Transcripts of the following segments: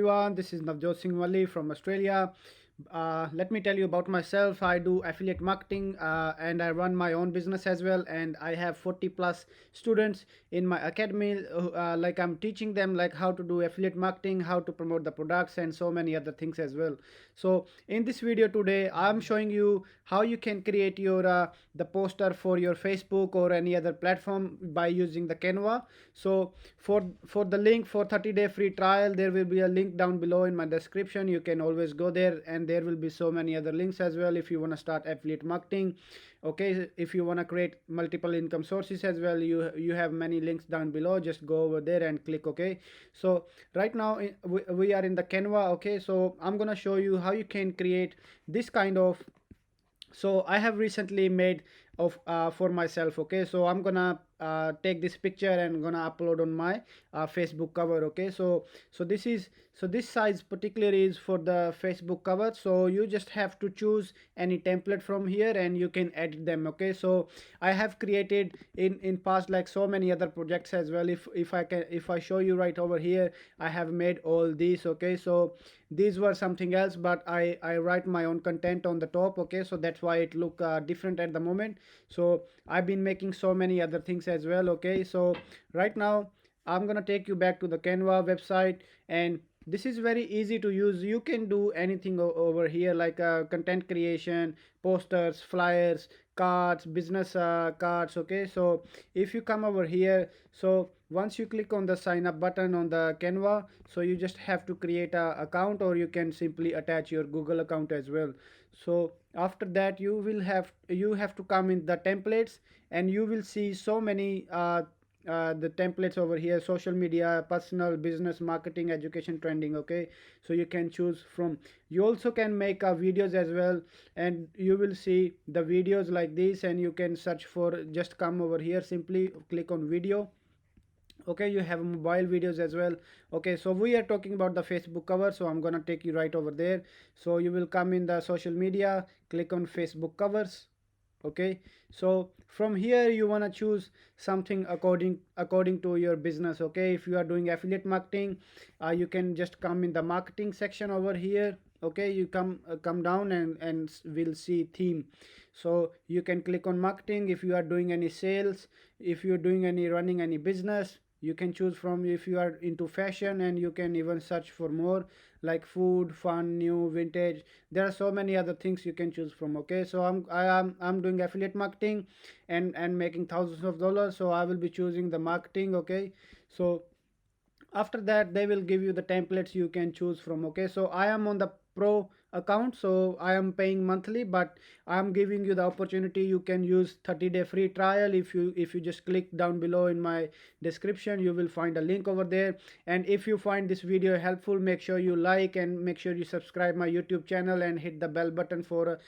Everyone, this is Navjot Singh Malli from Australia. Let me tell you about myself. I do affiliate marketing and I run my own business as well. And I have 40 plus students in my academy. Like I'm teaching them like how to do affiliate marketing, how to promote the products, and so many other things as well. So in this video today, I'm showing you how you can create your the poster for your Facebook or any other platform by using the Canva. So for the link for 30-day free trial, there will be a link down below in my description. You can always go there, and there will be so many other links as well if you want to start affiliate marketing. Okay, if you want to create multiple income sources as well, you have many links down below. Just go over there and click OK. So right now we are in the Canva. Okay, so I'm gonna show you how you can create this kind of. So I have recently made of for myself. Okay, so I'm gonna take this picture and gonna upload on my Facebook cover. Okay, so this is so this size particularly is for the Facebook cover. So you just have to choose any template from here and you can edit them. Okay, so I have created in past like so many other projects as well. If I show you right over here, I have made all these. Okay, so these were something else, but I write my own content on the top. Okay, so that's why it look different at the moment. So I've been making so many other things as well. Okay, so right now I'm gonna take you back to the Canva website, and this is very easy to use. You can do anything over here like content creation, posters, flyers, cards, business cards. Okay, so if you come over here, so once you click on the sign up button on the Canva, so you just have to create a account, or you can simply attach your Google account as well. So after that you have to come in the templates, and you will see so many the templates over here: social media, personal, business, marketing, education, trending. Okay, so you can choose from. You also can make videos as well, and you will see the videos like this, and you can search for, just come over here, simply click on video. Okay, you have mobile videos as well. Okay, so we are talking about the Facebook cover, so I'm gonna take you right over there. So you will come in the social media, click on Facebook covers. Okay, so from here you want to choose something according to your business. Okay, if you are doing affiliate marketing, you can just come in the marketing section over here. Okay, you come down and we'll see theme. So you can click on marketing. If you are doing any sales, if you're doing any running any business, you can choose from. If you are into fashion, and you can even search for more like food, fun, new, vintage. There are so many other things you can choose from. Okay, so I'm doing affiliate marketing and making thousands of dollars, so I will be choosing the marketing. Okay, so after that they will give you the templates you can choose from. Okay, so I am on the pro account, so I am paying monthly, but I am giving you the opportunity. You can use 30-day free trial. If you just click down below in my description, you will find a link over there. And if you find this video helpful, make sure you like and make sure you subscribe my YouTube channel and hit the bell button for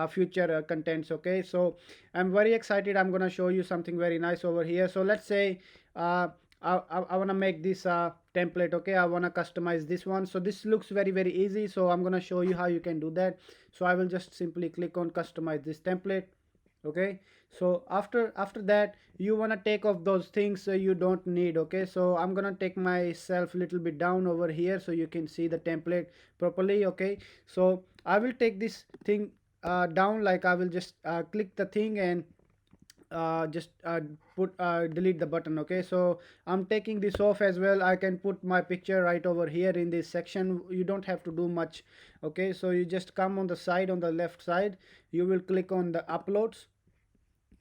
future contents. Okay, so I'm very excited. I'm gonna show you something very nice over here. So let's say I want to make this template. Okay, I want to customize this one. So this looks very easy, so I'm going to show you how you can do that. So I will just simply click on customize this template. Okay, so after that you want to take off those things you don't need. Okay, so I'm gonna take myself a little bit down over here so you can see the template properly. Okay, so I will take this thing down. Like I will just click the thing and just put delete the button. Okay, so I'm taking this off as well. I can put my picture right over here in this section. You don't have to do much. Okay, so you just come on the side, on the left side, you will click on the uploads.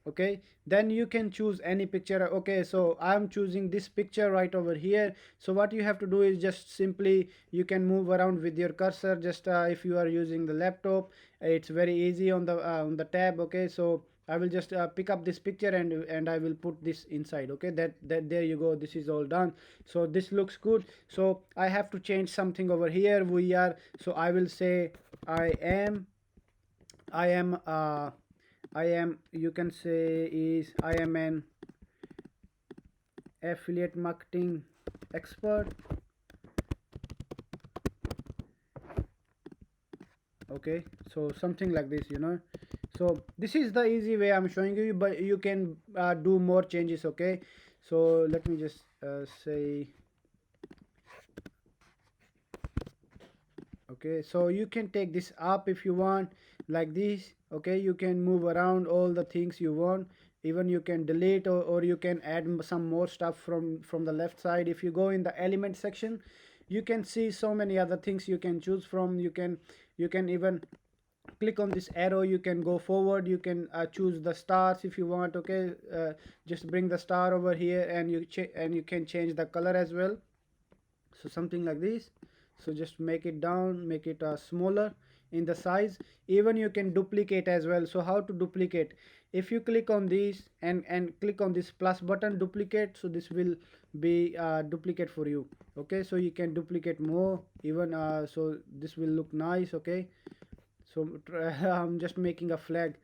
Okay, then you can choose any picture. Okay, so I'm choosing this picture right over here. So what you have to do is just simply you can move around with your cursor. Just if you are using the laptop, it's very easy on the tab. Okay, so I will just pick up this picture and I will put this inside. Okay, that there you go, this is all done. So this looks good. So I have to change something over here. We are, so I will say I am you can say is I am an affiliate marketing expert. Okay, so something like this. So this is the easy way I'm showing you, but you can do more changes. Okay, so let me just say Okay, so you can take this up if you want, like this. Okay, you can move around all the things you want. Even you can delete, or you can add some more stuff from the left side. If you go in the element section, you can see so many other things you can choose from. You can even click on this arrow, you can go forward, you can choose the stars if you want. Okay, just bring the star over here, and you can change the color as well. So something like this. So just make it down, make it smaller in the size. Even you can duplicate as well. So how to duplicate? If you click on this and click on this plus button, duplicate, so this will be duplicate for you. Okay, so you can duplicate more even, so this will look nice. Okay, so I'm just making a flag.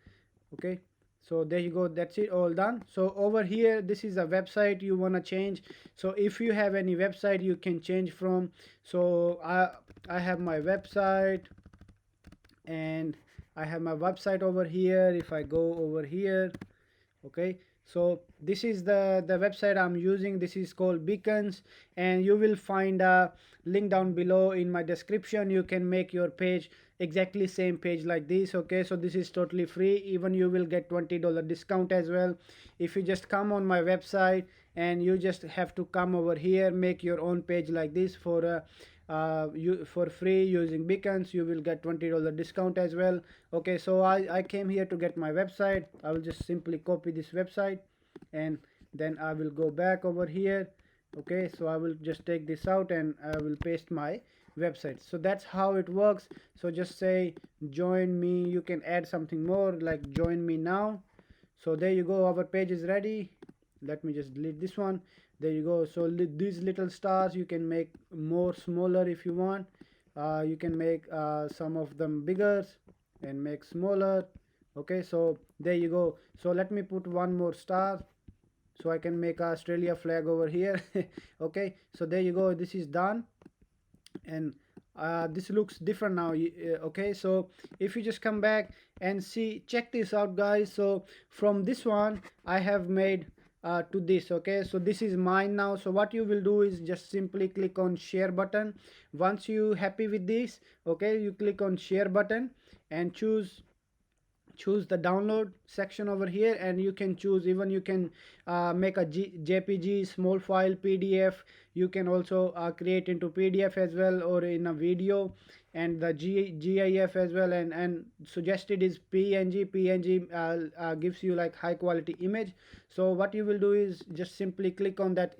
Okay, so there you go, that's it, all done. So over here, this is a website you want to change. So if you have any website you can change from. So I have my website, and I have my website over here. If I go over here, okay, so this is the website I'm using. This is called Beacons, and you will find a link down below in my description. You can make your page exactly same page like this. Okay, so this is totally free. Even you will get $20 discount as well if you just come on my website, and you just have to come over here, make your own page like this you for free using Beacons. You will get $20 discount as well. Okay, so I came here to get my website. I will just simply copy this website, and then I will go back over here. Okay, so I will just take this out, and I will paste my website. So that's how it works. So just say join me. You can add something more like join me now. So there you go, our page is ready. Let me just delete this one. There you go. So these little stars you can make more smaller if you want. You can make some of them bigger and make smaller. Okay, so there you go. So let me put one more star, so I can make a Australia flag over here. Okay, so there you go, this is done. And this looks different now. Okay, so if you just come back and see, check this out guys. So from this one I have made to this. Okay, so this is mine now. So what you will do is just simply click on share button. Once you happy with this, okay, you click on share button and choose the download section over here, and you can choose, even you can make a jpg, small file, pdf. You can also create into pdf as well, or in a video, and the gif as well. And suggested is png. Gives you like high quality image. So what you will do is just simply click on that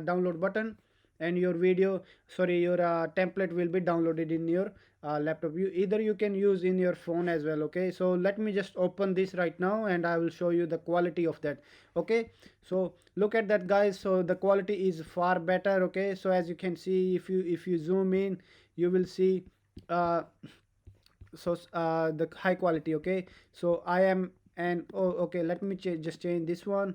download button, and your video, sorry, your template will be downloaded in your laptop. You can use in your phone as well. Okay, so let me just open this right now, and I will show you the quality of that. Okay, so look at that guys. So the quality is far better. Okay, so as you can see, if you zoom in, you will see uh, the high quality. Okay, so I am, and oh, okay, let me just change this one.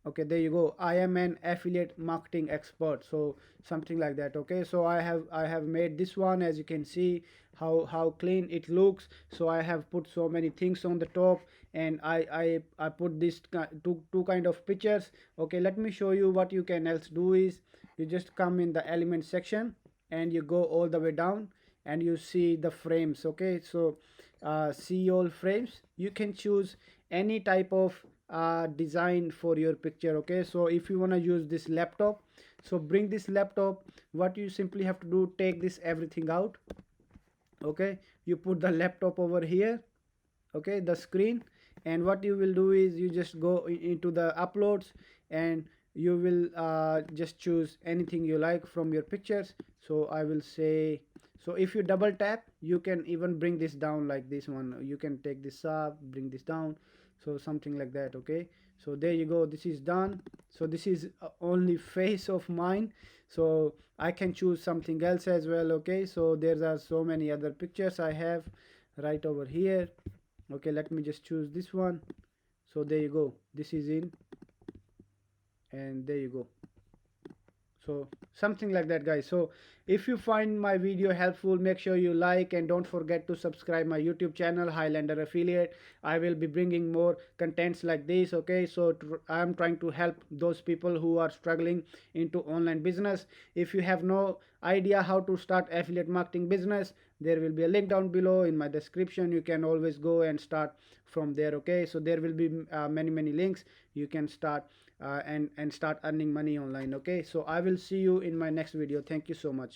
Okay, there you go, I am an affiliate marketing expert. So something like that. Okay, so I have made this one. As you can see how clean it looks. So I have put so many things on the top, and I put this two kind of pictures. Okay, let me show you what you can else do is, you just come in the element section, and you go all the way down, and you see the frames. Okay, so see all frames. You can choose any type of design for your picture. Okay, so if you want to use this laptop, so bring this laptop. What you simply have to do, take this everything out. Okay, you put the laptop over here. Okay, the screen. And what you will do is, you just go into the uploads, and you will just choose anything you like from your pictures. So I will say, so if you double tap, you can even bring this down, like this one. You can take this up, bring this down, so something like that. Okay, so there you go, this is done. So this is only face of mine. So I can choose something else as well. Okay, so there are so many other pictures I have right over here. Okay, let me just choose this one. So there you go, this is in, and there you go. So something like that guys. So If you find my video helpful, make sure you like and don't forget to subscribe my YouTube channel Highlander Affiliate. I will be bringing more contents like this. Okay, so I am trying to help those people who are struggling into online business. If you have no idea how to start affiliate marketing business, there will be a link down below in my description. You can always go and start from there. Okay, so there will be many links. You can start and start earning money online. Okay, so I will see you in my next video. Thank you so much.